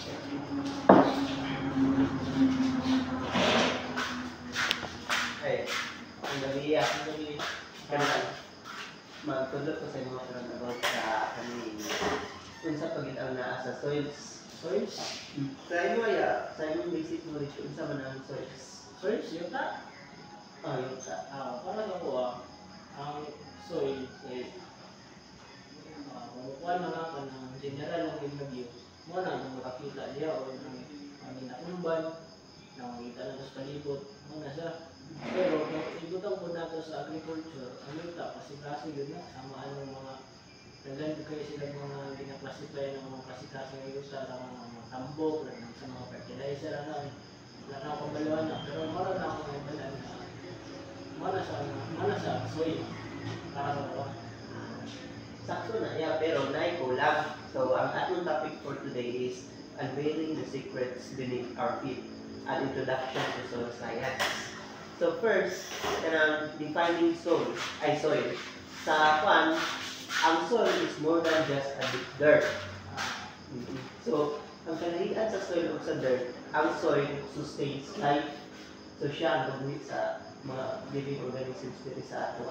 Ay, ang gabi, magtulog ko sa mga karon about sa kaning unsa pagit ang naa sa soils. Soils? Sa imo ya, sa imong basic knowledge unsa man ang soils? Soils, yuta? Yuta. Para lang ko ang soil ay mabukuan na nga ng general ng interview mo na nang makakita niya o ang inaumban na makita na sa palibot mo na siya. Pero kung igutan po nato sa agriculture, ang yuta kasi yun na samaan ng mga naglan kayo sila mga ginaklasify ng mga klase ng yuta sa mga tambok, sa mga fertilizer, wala na akong baliwan na. Pero mara na akong ibalan na mana sa soil para sa ito. Sakto na ya, pero naikulang. So, ang atong topic for today is unveiling the secrets beneath our feet, an introduction to soil science. So, first, defining soil. Sa ang soil is more than just a big dirt. So, ang kalahian sa soil o sa dirt, ang soil sustains life. So, siya ang gagawin sa mga living organisms dito sa ato.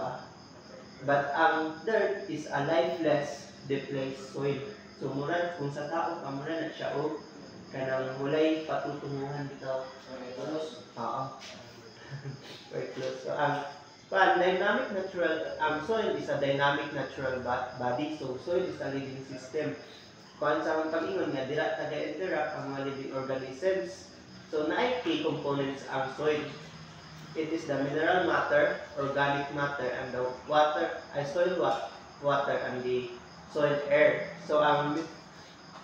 But ang dirt is a lifeless, displaced soil. So mura kung sa tao ka mura na siya o kanang mulay patutunguhan dito. Close. Very close. So ang dynamic natural, soil is a dynamic natural body. So soil is a living system. Kung sa mga pag-ingon nga dira taga-interact ang mga living organisms. So naay key components ang soil. It is the mineral matter, organic matter, and the soil water, and the soil air. So, ang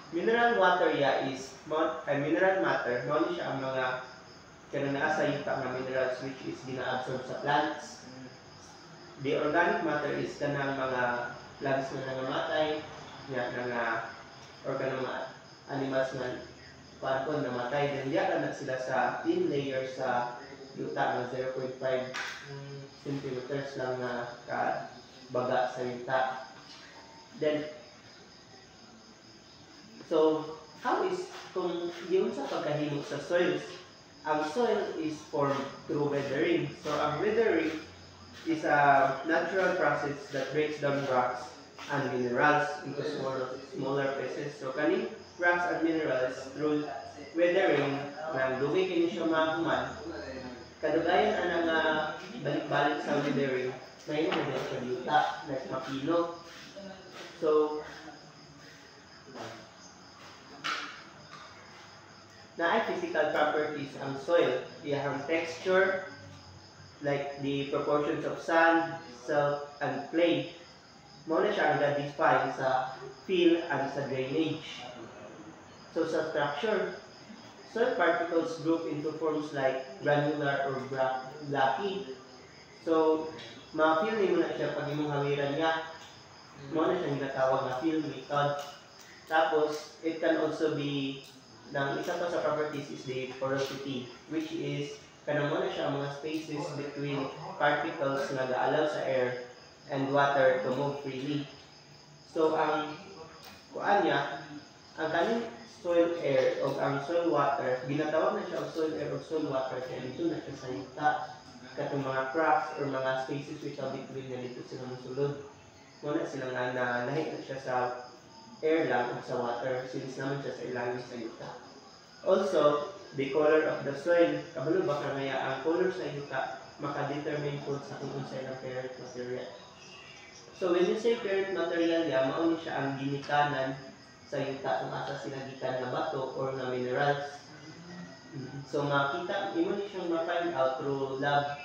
mineral water is mineral matter. Mo siya ang mga kanang sa yuta nga minerals which is gina-absorb sa plants. The organic matter is kanang mga plants na nangamatay, or kanang mga animals na paano namatay. Then diyan na sila sa thin layer sa yuta ng 0.5 centimeters lang na kabaga sa yuta. Then, so, kung yun sa pagkahimok sa soils, ang soil is formed through weathering. So, ang weathering is a natural process that breaks down rocks and minerals into smaller pieces. So, kaning rocks and minerals through weathering, nang dumi kini siya mahuman, kadugayan ang balik-balik sa weathering, may mga sa yuta, like mapino. So, naay physical properties ang soil. Iyang texture, like the proportions of sand, salt, and clay. Muna siya ang na-define sa fill and sa drainage. So, sa structure, soil particles group into forms like granular or blocky. So, ma-feel mo na siya pag imong hawiran niya. Mo na siya ginatawag na fill method. Tapos, it can also be, isa pa sa properties is the porosity, which is, kanang mo na siya mga spaces between particles na ga-allow sa air and water to move freely. So, ang kuan niya, ang kaning soil air o ang soil water, ginatawag na siya ang soil air o soil water kaya dito na siya sa yuta. Katong mga cracks or mga spaces which are between na dito sila musulod. Muna sila nga na lahit na siya sa air lang o sa water, since naman siya sa ilalim sa yuta. Also, the color of the soil, kabalo ba kaya ang color sa yuta makadetermine po sa kung unsa ang parent material. So when you say parent material ya, mao ni siya ang ginikanan sa yuta kung asa sila gikan na bato or na minerals. So makita, imo ni siyang ma-find out through lab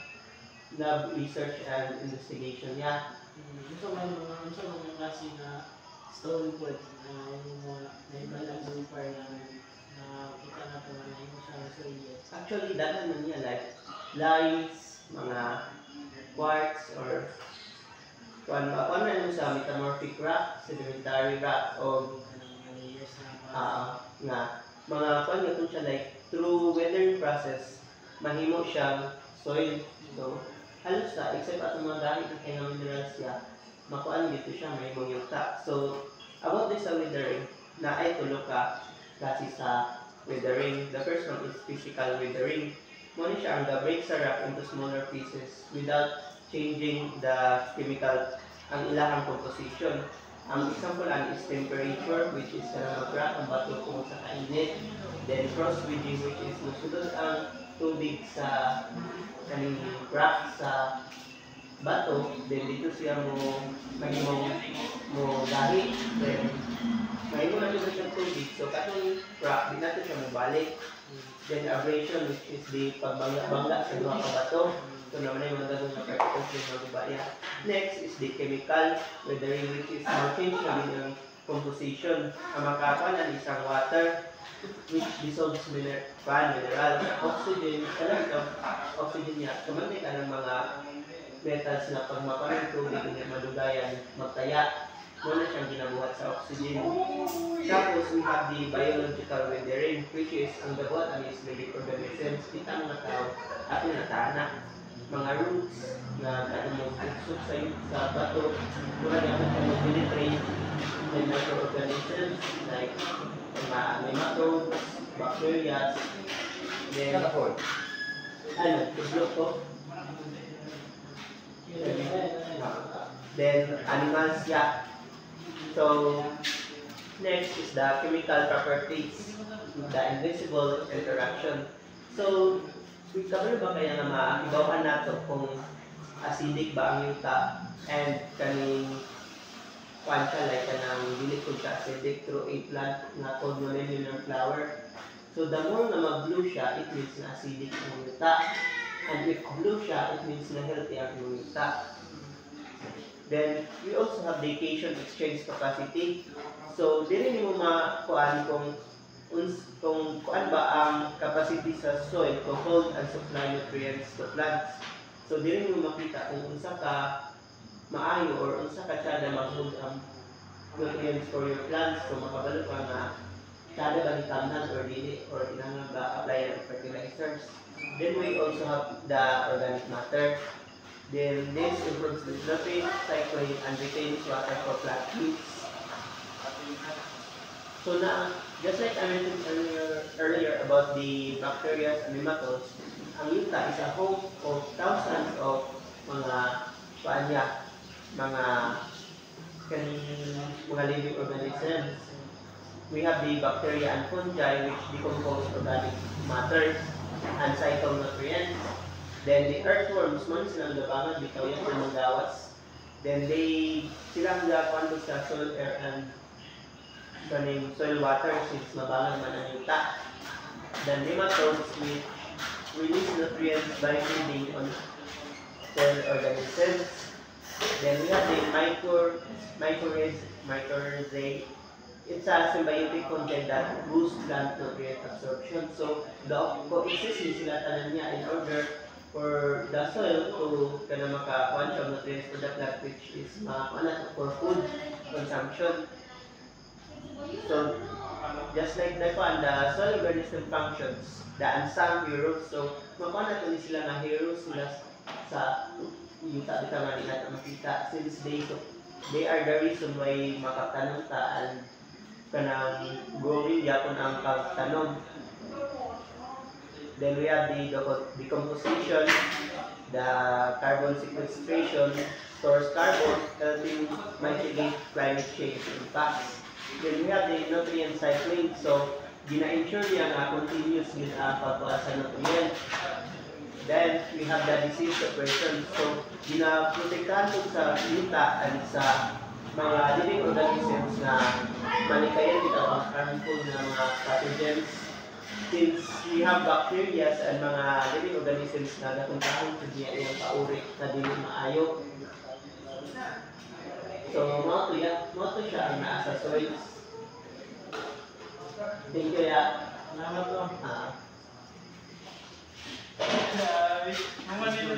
research and investigation niya. Ito may mga klase na stone wood na yung mga naibalang sulfur na kita na ito na yung sa soil. Actually, dahil man niya like limes, mga quartz, or kung ano sa metamorphic rock, sedimentary rock, o nga mga kung nga siya like through weathering process, mahimo siyang soil. So, halos sa, except at mga gamit na kaya ng minerals siya, makuan dito siya, may yuta. So, about this sa weathering, na ay tulo ka klase sa weathering. The first one is physical weathering. Muna siya ang break sa rock into smaller pieces without changing the chemical ang ilahang composition. Ang example is temperature, which is mag-crack ang bato kung sa kainit. Then cross-bridging, which is musulod ang tubig sa kaning crack sa bato. Then dito siya mo gahi. Then mahimo na siya ng tubig. So katong crack, di natin siya mabalik. Then abrasion, which is the pagbangga sa mga kabato. So naman ay mga gagawin na particles ng mga bubaya. Next is the chemical weathering, which is change na din ang composition. Ang makakuan isang water, which dissolves mineral, oxygen, oxygen niya. Kumagay ka ng mga metals na pag makuan ng tubig niya madugayan, magtaya. Muna siyang ginabuhat sa oxygen. Tapos, we have the biological weathering, which is ang gabuhat is living organisms. Kita mga tao, ato na tana. Mga roots na mag-usok sa bato. Muna niya mag-penetrate ng microorganisms like nematodes, bacteria, then tublok ko. Then animals, yeah. So, next is the chemical properties, the invisible interaction. So, kabalo ba kaya nga maibawan nato kung acidic ba ang yuta and kaning kwansya like kanang dili ko siya acidic through a plant na called mononuclear flower. So, the more na mag-blue siya, it means na acidic ang yuta. And if blue siya, it means na healthy ang yuta. Then, we also have the cation exchange capacity. So, dili mo makuan kung kuan ba ang capacity sa soil to hold and supply nutrients to plants. So, dili mo makita kung unsa ka maayo or unsa ka tsada mag-hold ang nutrients for your plants. So, makabalo ka nga tsada ba ni tamnan or dili or inang ba apply ng fertilizers. Then, we also have the organic matter. Then this improves the developing, cycling, and retains water for plant roots. So now, just like I mentioned earlier about the bacteria and nematodes, ang yuta is a home of thousands of mga living organisms. We have the bacteria and fungi which decompose organic matter and phytonutrients. Then the earthworms, man silang gabangan, bitaw yan sa mga gawas. Then silang gakuan sa soil, air, and soil water since mabangan man ang yuta. Then nematodes which release nutrients by feeding on soil organisms. Then we have the mycorrhizae. It's a symbiotic content that boosts plant nutrient absorption. So the coexist sila tanan niya in order for the soil to makakuan siya nutrients to the plant, which is for food consumption. So, just like the soil organism functions, the unsung heroes. So, makuha na sila nga heroes sila sa yuta nga nila makita since they are the reason why makatanom ta and kanang growing yapon ang pagtanom. Then we have the decomposition, the carbon sequestration, stores carbon, helping mitigate climate change impacts. Then we have the nutrient cycling, so gina-ensure niya nga continuous din ang pagkuha sa nutrient. Then we have the disease suppression, so gina-protektahan po sa yuta and sa mga living organisms na manikayan dito ang harmful na mga pathogens. Since we have bacteria and mga living organisms na napuntahan sa diya yung kauri na dili maayo. So, mo to siya ang naa sa soils. Thank you, ya. Salamat po. Ah. Mama nila